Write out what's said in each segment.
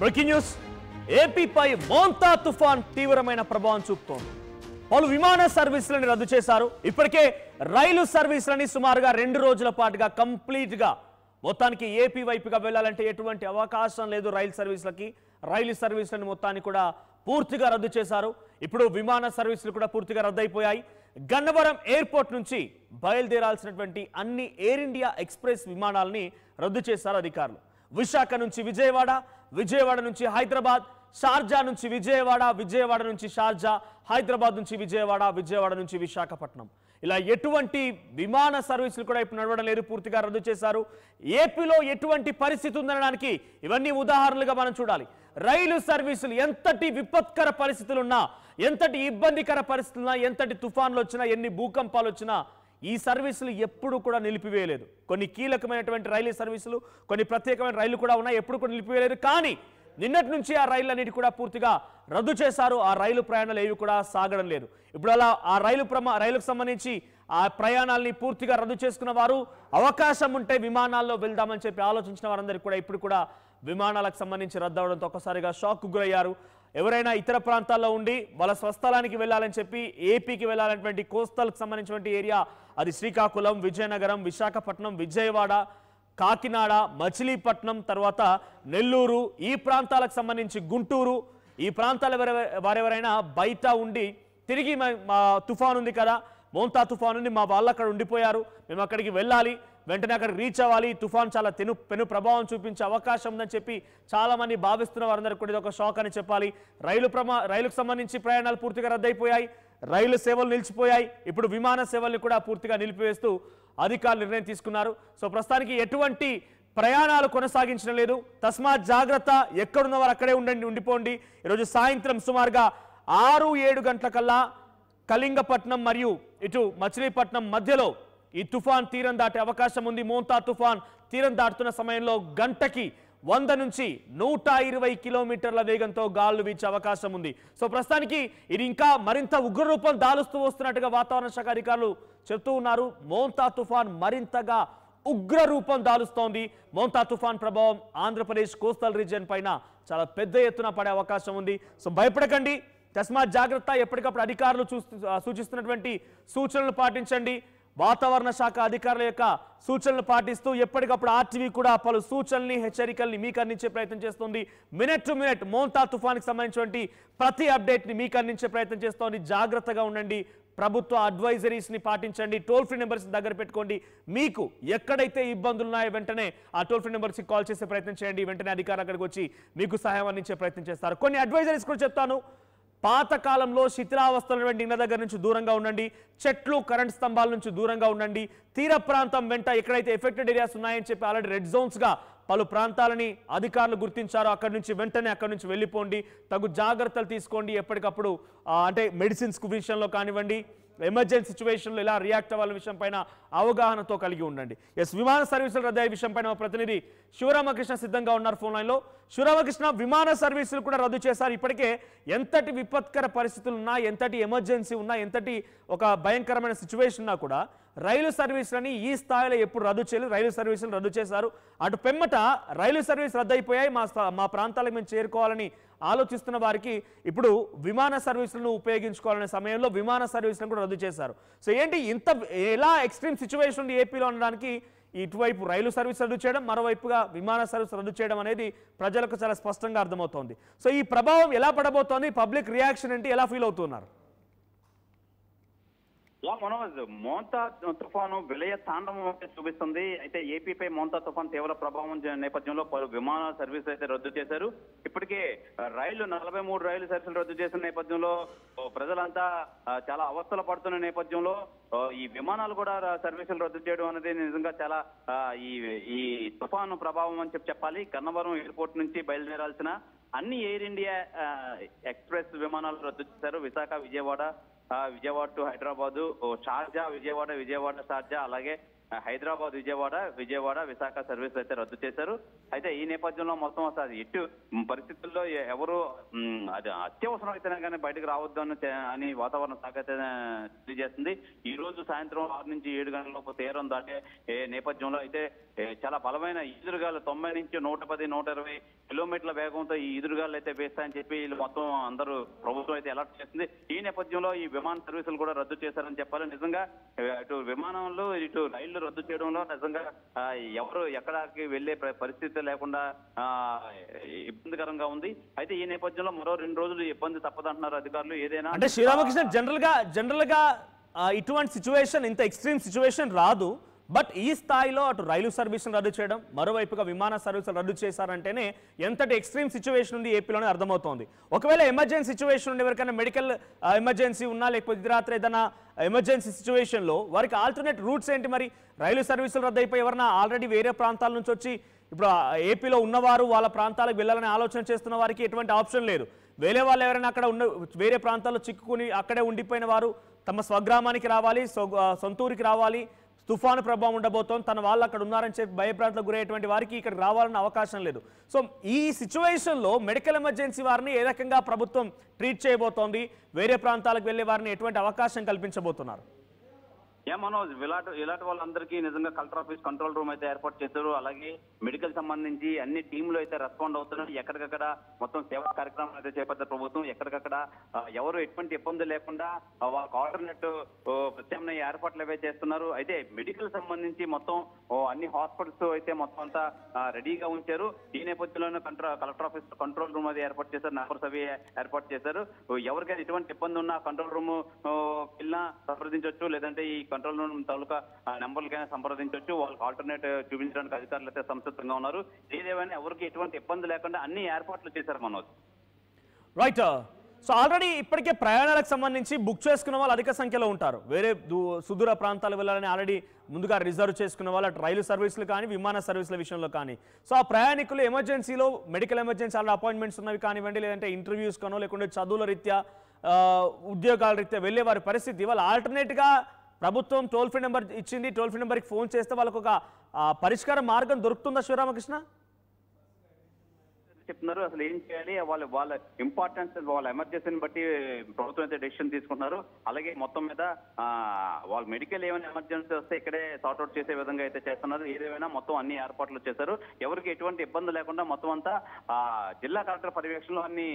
Breaking news ఏపీపై Montha తుఫాన్ తీవ్రమైన ప్రభావం చూపుతోంది. పలు విమాన సర్వీసులను రద్దు చేశారు. ఇప్పటికే రైలు సర్వీసులని సుమారుగా 2 రోజుల పాటుగా కంప్లీట్ గా మొత్తానికి ఏపీ వైపుగా వెళ్లాలంటే ఎటువంటి అవకాశం లేదు. రైలు సర్వీసులను మొత్తాన్ని కూడా పూర్తిగా రద్దు చేశారు. ఇప్పుడు విమాన సర్వీసులు కూడా పూర్తిగా రద్దయిపోయాయి. గన్నవరం ఎయిర్పోర్ట్ నుంచి బయలుదేరాల్సినటువంటి అన్ని ఎయిర్ ఇండియా ఎక్స్ప్రెస్ విమానాలని రద్దు చేశారు అధికారులు. విశాఖ నుంచి విజయవాడ, విజయవాడ నుంచి హైదరాబాద్, షార్జా నుంచి విజయవాడ, విజయవాడ నుంచి షార్జా, హైదరాబాద్ నుంచి విజయవాడ, విజయవాడ నుంచి విశాఖపట్నం, ఇలా ఎటువంటి విమాన సర్వీసులు కూడా ఇప్పుడు నడవడం లేదు, పూర్తిగా రద్దు చేశారు. ఏపీలో ఎటువంటి పరిస్థితి ఉందనడానికి ఇవన్నీ ఉదాహరణలుగా మనం చూడాలి. రైలు సర్వీసులు ఎంతటి విపత్కర పరిస్థితులున్నా, ఎంతటి ఇబ్బందికర పరిస్థితులున్నా, ఎంతటి తుఫాన్లు వచ్చినా, ఎన్ని భూకంపాలు వచ్చినా ఈ సర్వీసులు ఎప్పుడు కూడా నిలిపివేయలేదు. కొన్ని కీలకమైనటువంటి రైలు సర్వీసులు, కొన్ని ప్రత్యేకమైన రైళ్లు కూడా ఉన్నాయి, ఎప్పుడు కూడా నిలిపివేయలేదు. కానీ నిన్నటి నుంచి ఆ రైళ్లన్నిటి కూడా పూర్తిగా రద్దు చేశారు. ఆ రైలు ప్రయాణాలు ఏవి కూడా సాగడం లేదు. ఇప్పుడు అలా ఆ రైలుకు సంబంధించి ఆ ప్రయాణాలని పూర్తిగా రద్దు చేసుకున్న వారు అవకాశం ఉంటే విమానాల్లో వెళ్దామని చెప్పి ఆలోచించిన వారందరికీ కూడా ఇప్పుడు కూడా విమానాలకు సంబంధించి రద్దు అవడంతో ఒక్కసారిగా షాక్ గురయ్యారు. ఎవరైనా ఇతర ప్రాంతాల్లో ఉండి వాళ్ళ స్వస్థలానికి వెళ్ళాలని చెప్పి ఏపీకి వెళ్ళాలనేటువంటి కోస్తల్కి సంబంధించినటువంటి ఏరియా, అది శ్రీకాకుళం, విజయనగరం, విశాఖపట్నం, విజయవాడ, కాకినాడ, మచిలీపట్నం, తర్వాత నెల్లూరు, ఈ ప్రాంతాలకు సంబంధించి గుంటూరు, ఈ ప్రాంతాల వారెవరైనా బయట ఉండి తిరిగి మా తుఫాన్ ఉంది కదా, మోంతా తుఫాన్ ఉంది, మా వాళ్ళు అక్కడ ఉండిపోయారు, మేము అక్కడికి వెళ్ళాలి, వెంటనే అక్కడికి రీచ్ అవ్వాలి, తుఫాన్ చాలా పెను ప్రభావం చూపించే అవకాశం ఉందని చెప్పి చాలామంది భావిస్తున్న వారందరికీ కూడా ఇది ఒక షాక్ అని చెప్పాలి. రైలుకు సంబంధించి ప్రయాణాలు పూర్తిగా రద్దయిపోయాయి, రైలు సేవలు నిలిచిపోయాయి. ఇప్పుడు విమాన సేవల్ని కూడా పూర్తిగా నిలిపివేస్తూ అధికారులు నిర్ణయం తీసుకున్నారు. సో ప్రస్తుతానికి ఎటువంటి ప్రయాణాలు కొనసాగించడం లేదు. తస్మాత్ జాగ్రత్త, ఎక్కడున్న వారు అక్కడే ఉండిపోండి. ఈరోజు సాయంత్రం సుమారుగా 6-7 గంటలకల్లా కళింగపట్నం మరియు ఇటు మచిలీపట్నం మధ్యలో ఈ తుఫాన్ తీరం దాటే అవకాశం ఉంది. మోంతా తుఫాన్ తీరం దాటుతున్న సమయంలో గంటకి 100 నుంచి 120 కిలోమీటర్ల వేగంతో గాలులు వీచే అవకాశం ఉంది. సో ప్రస్తుతానికి ఇది ఇంకా మరింత ఉగ్రరూపం దాలుస్తూ వస్తున్నట్టుగా వాతావరణ శాఖ అధికారులు చెప్తూ ఉన్నారు. మోంతా తుఫాన్ మరింతగా ఉగ్ర రూపం దాలుస్తోంది. మోంతా తుఫాన్ ప్రభావం ఆంధ్రప్రదేశ్ కోస్టల్ రీజియన్ పైన చాలా పెద్ద ఎత్తున పడే అవకాశం ఉంది. సో భయపడకండి, తస్మాత్ జాగ్రత్త. ఎప్పటికప్పుడు అధికారులు సూచిస్తున్నటువంటి సూచనలు పాటించండి. వాతావరణ శాఖ అధికారుల యొక్క సూచనలు పాటిస్తూ ఎప్పటికప్పుడు ఆర్టీవీ కూడా పలు సూచనల్ని, హెచ్చరికల్ని మీకు అందించే ప్రయత్నం చేస్తుంది. మినిట్ టు మినిట్ మోంతా తుఫాన్కి సంబంధించినటువంటి ప్రతి అప్డేట్ని మీకు అందించే ప్రయత్నం చేస్తోంది. జాగ్రత్తగా ఉండండి, ప్రభుత్వ అడ్వైజరీస్ని పాటించండి, టోల్ ఫ్రీ నెంబర్స్ దగ్గర పెట్టుకోండి. మీకు ఎక్కడైతే ఇబ్బందులు ఉన్నాయో వెంటనే ఆ టోల్ ఫ్రీ నెంబర్స్కి కాల్ చేసే ప్రయత్నం చేయండి. వెంటనే అధికారులు అక్కడికి వచ్చి మీకు సహాయం అందించే ప్రయత్నం చేస్తారు. కొన్ని అడ్వైజరీస్ కూడా చెప్తాను. పాతకాలంలో శిథిలావస్థల ఇళ్ల దగ్గర నుంచి దూరంగా ఉండండి, చెట్లు, కరెంట్ స్తంభాల నుంచి దూరంగా ఉండండి. తీర ప్రాంతం వెంట ఎక్కడైతే ఎఫెక్టెడ్ ఏరియాస్ ఉన్నాయని చెప్పి ఆల్రెడీ రెడ్ జోన్స్గా పలు ప్రాంతాలని అధికారులు గుర్తించారు. అక్కడి నుంచి వెళ్ళిపోండి, తగు జాగ్రత్తలు తీసుకోండి. ఎప్పటికప్పుడు అంటే మెడిసిన్స్ విషయంలో కానివ్వండి, ఎమర్జెన్సీ సిచ్యువేషన్లో ఎలా రియాక్ట్ అవ్వాలనే విషయం పైన అవగాహనతో కలిగి ఉండండి. విమాన సర్వీసులు రద్దయ్యే విషయం పైన మా ప్రతినిధి శివరామకృష్ణ సిద్ధంగా ఉన్నారు ఫోన్ లైన్లో. శివరామకృష్ణ, విమాన సర్వీసులు కూడా రద్దు చేశారు. ఇప్పటికే ఎంతటి విపత్కర పరిస్థితులు ఉన్నా, ఎంతటి ఎమర్జెన్సీ ఉన్నా, ఎంతటి ఒక భయంకరమైన సిచ్యువేషన్ ఉన్నా కూడా రైలు సర్వీసులని ఈ స్థాయిలో ఎప్పుడు రద్దు చేయలేదు. రైలు సర్వీసులు రద్దు చేశారు. అటు పెమ్మట రైలు సర్వీస్ రద్దయిపోయాయి, మా ప్రాంతాలకు మేము చేరుకోవాలని ఆలోచిస్తున్న వారికి ఇప్పుడు విమాన సర్వీసులను ఉపయోగించుకోవాలనే సమయంలో విమాన సర్వీసులను కూడా రద్దు చేశారు. సో ఏంటి ఎలా ఎక్స్ట్రీమ్ సిచ్యువేషన్ ఉంది ఏపీలో అనడానికి ఇటువైపు రైలు సర్వీస్ రద్దు చేయడం, మరోవైపుగా విమాన సర్వీస్ రద్దు చేయడం అనేది ప్రజలకు చాలా స్పష్టంగా అర్థమవుతోంది. సో ఈ ప్రభావం ఎలా పడబోతోంది, పబ్లిక్ రియాక్షన్ ఏంటి, ఎలా ఫీల్ అవుతున్నారు? మనోజ్, మోంతా తుఫాను విలయ తాండవం చూపిస్తుంది. అయితే ఏపీపై మోంతా తుఫాన్ తీవ్ర ప్రభావం నేపథ్యంలో పలు విమాన సర్వీసులు అయితే రద్దు చేశారు. ఇప్పటికే 43 రైలు సర్వీసులు రద్దు చేసిన నేపథ్యంలో ప్రజలంతా చాలా అవస్థలు పడుతున్న నేపథ్యంలో ఈ విమానాలు కూడా సర్వీసులు రద్దు చేయడం అనేది నిజంగా చాలా ఈ తుఫాను ప్రభావం అని చెప్పాలి. గన్నవరం ఎయిర్పోర్ట్ నుంచి బయలుదేరాల్సిన అన్ని ఎయిర్ ఇండియా ఎక్స్ప్రెస్ విమానాలు రద్దు చేశారు. విశాఖ, విజయవాడ టు హైదరాబాదు, షార్జా, విజయవాడ షార్జా, అలాగే హైదరాబాద్ విజయవాడ విశాఖ సర్వీసులు అయితే రద్దు చేశారు. అయితే ఈ నేపథ్యంలో మొత్తం అసలు ఎటు పరిస్థితుల్లో ఎవరు అది అత్యవసరం అయితేనే కానీ బయటకు రావద్దు అని వాతావరణ శాఖ అయితే తెలియజేస్తుంది. ఈ రోజు సాయంత్రం 6 నుంచి 7 గంటల లోపు తీరం దాటే నేపథ్యంలో అయితే చాలా బలమైన ఈదురుగాలు 90 నుంచి 110, 120 కిలోమీటర్ల వేగంతో ఈ ఈదురుగాలు అయితే వేస్తాయని చెప్పి వీళ్ళు మొత్తం అందరూ ప్రభుత్వం అయితే అలర్ట్ చేస్తుంది. ఈ నేపథ్యంలో ఈ విమాన సర్వీసులు కూడా రద్దు చేశారని చెప్పాలి. నిజంగా ఇటు విమానంలో ఇటు రైళ్లు రద్దు చేయడంలో నిజంగా ఎవరు ఎక్కడికి వెళ్లే పరిస్థితి లేకుండా ఇబ్బందికరంగా ఉంది. అయితే ఈ నేపథ్యంలో మరో 2 రోజులు ఇబ్బంది తప్పదంటున్నారు అధికారులు. ఏదైనా అంటే శ్రీరామకృష్ణ జనరల్ గా ఇటువంటి సిచ్యువేషన్, ఇంత ఎక్స్ట్రీమ్ సిచ్యువేషన్ రాదు. బట్ ఈ స్థాయిలో అటు రైలు సర్వీసులు రద్దు చేయడం, మరోవైపుగా విమాన సర్వీసులు రద్దు చేశారంటేనే ఎంతటి ఎక్స్ట్రీమ్ సిచ్యువేషన్ ఉంది ఏపీలోనే అర్థమవుతోంది. ఒకవేళ ఎమర్జెన్సీ సిచ్యువేషన్ ఉండి ఎవరికైనా మెడికల్ ఎమర్జెన్సీ ఉన్నా, లేకపోతే ఇది రాత్రి ఏదైనా ఎమర్జెన్సీ సిచ్యువేషన్లో వారికి ఆల్టర్నేట్ రూట్స్ ఏంటి? మరి రైలు సర్వీసులు రద్దు అయిపోయి ఎవరైనా ఆల్రెడీ వేరే ప్రాంతాల నుంచి వచ్చి ఇప్పుడు ఏపీలో ఉన్నవారు వాళ్ళ ప్రాంతాలకు వెళ్ళాలని ఆలోచన చేస్తున్న వారికి ఎటువంటి ఆప్షన్ లేదు. వేరే వాళ్ళు ఎవరైనా అక్కడ వేరే ప్రాంతాల్లో చిక్కుకుని అక్కడే ఉండిపోయిన వారు తమ స్వగ్రామానికి రావాలి, సొంతూరికి రావాలి, తుఫాను ప్రభావం ఉండబోతోంది, తన వాళ్ళు అక్కడ ఉన్నారని చెప్పి భయభ్రాంతులకు గురయ్యేటువంటి వారికి ఇక్కడ రావాలన్న అవకాశం లేదు. సో ఈ సిచ్యువేషన్లో మెడికల్ ఎమర్జెన్సీ వారిని ఏ రకంగా ప్రభుత్వం ట్రీట్ చేయబోతోంది? వేరే ప్రాంతాలకు వెళ్లే వారిని ఎటువంటి అవకాశం కల్పించబోతున్నారు? మనోజ్, ఇలాంటి వాళ్ళందరికీ నిజంగా కలెక్టర్ ఆఫీస్ కంట్రోల్ రూమ్ అయితే ఏర్పాటు చేశారు. అలాగే మెడికల్ సంబంధించి అన్ని టీంలు అయితే రెస్పాండ్ అవుతున్నారు. ఎక్కడికక్కడ మొత్తం సేవా కార్యక్రమాలు అయితే చేపట్టారు ప్రభుత్వం. ఎక్కడికక్కడ ఎవరు ఎటువంటి ఇబ్బంది లేకుండా వాళ్ళకి ఆల్టర్నేట్ ప్రత్యామ్నాయ ఏర్పాట్లు అవే చేస్తున్నారు. అయితే మెడికల్ సంబంధించి మొత్తం అన్ని హాస్పిటల్స్ అయితే మొత్తం అంతా రెడీగా ఉంచారు. ఈ నేపథ్యంలోనే కలెక్టర్ ఆఫీస్ కంట్రోల్ రూమ్ అది ఏర్పాటు చేశారు, నెంబర్స్ అవి ఏర్పాటు చేశారు. ఎవరికైనా ఎటువంటి ఇబ్బంది ఉన్నా కంట్రోల్ రూమ్ వెళ్ళినా సంప్రదించవచ్చు, లేదంటే ఈ కంట్రోల్ రూమ్ తాలూకా నెంబర్లకైనా సంప్రదించవచ్చు. వాళ్ళకి ఆల్టర్నేట్ చూపించడానికి అధికారులు అయితే సంసిద్ధంగా ఉన్నారు. ఏదేమైనా ఎవరికి ఎటువంటి ఇబ్బంది లేకుండా అన్ని ఏర్పాట్లు చేశారు మనోజ్. రైట్. సో ఆల్రెడీ ఇప్పటికే ప్రయాణాలకు సంబంధించి బుక్ చేసుకున్న వాళ్ళు అధిక సంఖ్యలో ఉంటారు. వేరే సుదూర ప్రాంతాలు వెళ్ళాలని ఆల్రెడీ ముందుగా రిజర్వ్ చేసుకున్న వాళ్ళు అటు రైలు సర్వీసులు కానీ విమాన సర్వీసుల విషయంలో కానీ. సో ఆ ప్రయాణికులు ఎమర్జెన్సీలో మెడికల్ ఎమర్జెన్సీ ఆల్రెడీ అపాయింట్మెంట్స్ ఉన్నవి కానివ్వండి, లేదంటే ఇంటర్వ్యూస్ కానో లేకుంటే చదువుల రీత్యా ఉద్యోగాల రీత్యా వెళ్ళే వారి పరిస్థితి, వాళ్ళు ఆల్టర్నేట్గా ప్రభుత్వం టోల్ ఫ్రీ నెంబర్ ఇచ్చింది, టోల్ ఫ్రీ నెంబర్కి ఫోన్ చేస్తే వాళ్ళకు ఒక పరిష్కార మార్గం దొరుకుతుందా శ్రీరామకృష్ణ? చెప్తున్నారు అసలు ఏం చేయాలి, వాళ్ళ ఇంపార్టెన్స్, వాళ్ళ ఎమర్జెన్సీని బట్టి ప్రభుత్వం అయితే డెసిషన్ తీసుకుంటున్నారు. అలాగే మొత్తం మీద వాళ్ళ మెడికల్ ఏమైనా ఎమర్జెన్సీ వస్తే ఇక్కడే సార్ట్అవుట్ చేసే విధంగా అయితే చేస్తున్నారు. ఏదేమైనా మొత్తం అన్ని ఏర్పాట్లు చేశారు. ఎవరికి ఎటువంటి ఇబ్బంది లేకుండా మొత్తం అంతా జిల్లా కలెక్టర్ పర్యవేక్షణలో అన్ని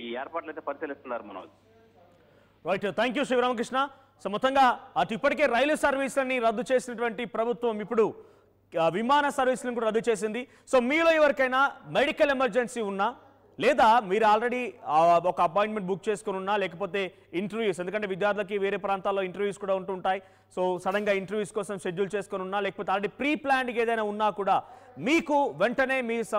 ఈ ఏర్పాట్లు అయితే పరిశీలిస్తున్నారు Manoj. Right, thank you Sri Ramakrishna. So మొత్తంగా అటు ఇప్పటికే రైలు సర్వీసులని రద్దు చేసినటువంటి ప్రభుత్వం ఇప్పుడు విమాన సర్వీసులను కూడా రద్దు చేసింది. సో మీలో ఎవరికైనా మెడికల్ ఎమర్జెన్సీ ఉన్నా, లేదా మీరు ఆల్రెడీ ఒక అపాయింట్మెంట్ బుక్ చేసుకుని ఉన్నా, లేకపోతే ఇంటర్వ్యూస్, ఎందుకంటే విద్యార్థులకి వేరే ప్రాంతాల్లో ఇంటర్వ్యూస్ కూడా ఉంటుంటాయి. సో సడన్గా ఇంటర్వ్యూస్ కోసం షెడ్యూల్ చేసుకుని ఉన్నా, లేకపోతే ఆల్రెడీ ప్రీ ప్లాన్డ్ ఏదైనా ఉన్నా కూడా మీకు వెంటనే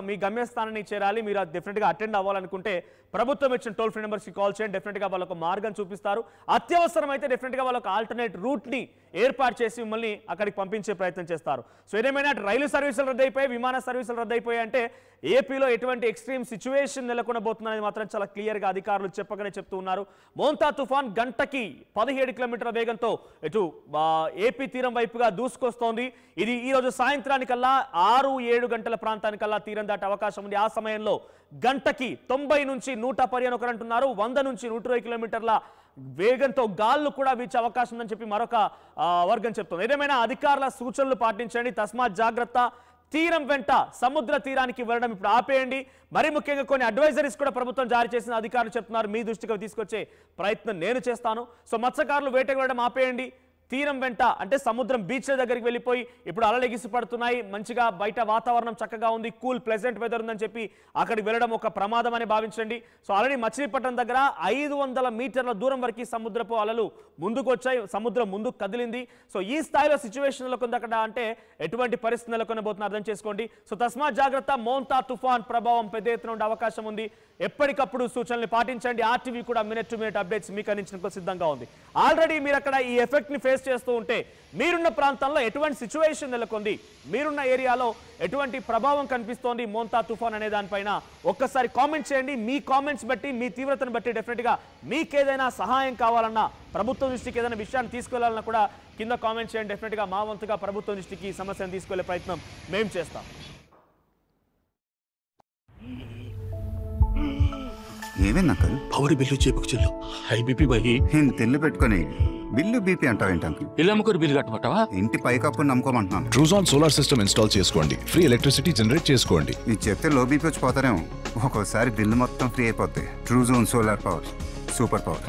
మీ గమ్యస్థానాన్ని చేరాలి, మీరు డెఫినెట్గా అటెండ్ అవ్వాలనుకుంటే ప్రభుత్వం ఇచ్చిన టోల్ ఫ్రీ నెంబర్స్కి కాల్ చేయండి. డెఫినెట్గా వాళ్ళకు మార్గం చూపిస్తారు. అత్యవసరం అయితే డెఫినెట్గా వాళ్ళకు ఆల్టర్నేట్ రూట్ని ఏర్పాటు చేసి మిమ్మల్ని అక్కడికి పంపించే ప్రయత్నం చేస్తారు. సో ఏదేమైనా రైలు సర్వీసులు రద్దయిపోయాయి, విమాన సర్వీసులు రద్దయిపోయాయి అంటే ఏపీలో ఎటువంటి ఎక్స్ట్రీమ్ సిచ్యువేషన్ నెలకొనబోతుందనేది మాత్రం చాలా క్లియర్గా అధికారులు చెప్పగానే చెప్తూ ఉన్నారు. మోంతా తుఫాన్ గంటకి 17 కిలోమీటర్ల వేగంతో ఇటు ఏపీ తీరం వైపుగా దూసుకొస్తోంది. ఇది ఈ రోజు సాయంత్రానికల్లా 6-7 గంటల ప్రాంతానికల్లా తీరం దాటే అవకాశం ఉంది. ఆ సమయంలో గంటకి 90 నుంచి 110 అని ఒకరు అంటున్నారు, 100 నుంచి 120 కిలోమీటర్ల వేగంతో గాళ్ళు కూడా వీచే అవకాశం ఉందని చెప్పి మరొక వర్గం చెప్తుంది. ఏదేమైనా అధికారుల సూచనలు పాటించండి, తస్మాత్ జాగ్రత్త. తీరం వెంట సముద్ర తీరానికి వెళ్ళడం ఇప్పుడు ఆపేయండి. మరి ముఖ్యంగా కొన్ని అడ్వైజరీస్ కూడా ప్రభుత్వం జారీ చేసిన అధికారులు చెప్తున్నారు, మీ దృష్టికి తీసుకొచ్చే ప్రయత్నం నేను చేస్తాను. సో మత్స్యకారులు వేటకు వెళ్ళడం ఆపేయండి. తీరం వెంట అంటే సముద్రం బీచ్ల దగ్గరికి వెళ్ళిపోయి ఇప్పుడు అలలు ఎగిసి పడుతున్నాయి, మంచిగా బయట వాతావరణం చక్కగా ఉంది, కూల్ ప్లెజెంట్ వెదర్ ఉందని చెప్పి అక్కడికి వెళ్ళడం ఒక ప్రమాదం అని భావించండి. సో ఆల్రెడీ మచిలీపట్నం దగ్గర 500 మీటర్ల దూరం వరకు సముద్రపు అలలు ముందుకు వచ్చాయి, సముద్రం ముందుకు కదిలింది. సో ఈ స్థాయిలో సిచ్యువేషన్ నెలకొంది అక్కడ అంటే ఎటువంటి పరిస్థితి నెలకొనబోతున్నా అర్థం చేసుకోండి. సో తస్మాత్ జాగ్రత్త. మోంతా తుఫాన్ ప్రభావం పెద్ద ఎత్తున ఉండే అవకాశం ఉంది. ఎప్పటికప్పుడు సూచనలు పాటించండి. ఆర్టీవీ కూడా మినిట్ టు మినిట్ అప్డేట్స్ మీకు అందించడానికి సిద్ధంగా ఉంది. ఆల్రెడీ మీరు అక్కడ ఈ ఎఫెక్ట్ ని ఫేస్ ఫేస్ చేస్తూ ఉంటే మీరున్న ప్రాంతంలో ఎటువంటి సిచ్యువేషన్ నెలకొంది, మీరున్న ఏరియాలో ఎటువంటి ప్రభావం కనిపిస్తోంది మోంతా తుఫాన్ అనే దానిపైన ఒక్కసారి కామెంట్ చేయండి. మీ కామెంట్స్ బట్టి, మీ తీవ్రతను బట్టి డెఫినెట్గా మీకేదైనా సహాయం కావాలన్నా, ప్రభుత్వం దృష్టికి ఏదైనా విషయాన్ని తీసుకెళ్లాలన్నా కూడా కింద కామెంట్ చేయండి. డెఫినెట్గా మా వంతుగా ప్రభుత్వం దృష్టికి ఈ సమస్యను తీసుకెళ్లే ప్రయత్నం మేము చేస్తాం. ఏమైంది అంకల్? పవర్ బిల్లు చేపకు చెల్లు హై బీపీ బహి తెల్లు పెట్టుకొని బిల్లు బీపీ అంటావేంటి అంకుల్? ఇల్లు అమ్ముకొని బిల్లు కట్టమంటావా? ఇంటి పైకప్పు నమ్ముకోమంటున్నాను. ట్రూజాన్ సోలార్ సిస్టమ్ ఇన్స్టాల్ చేసుకోండి, ఫ్రీ ఎలక్ట్రిసిటీ జనరేట్ చేసుకోండి. ఇది చెప్తే లో బీపీ వచ్చి పోతారేమో, ఒక్కోసారి బిల్లు మొత్తం ఫ్రీ అయిపోద్ది. Truzon solar power, super power.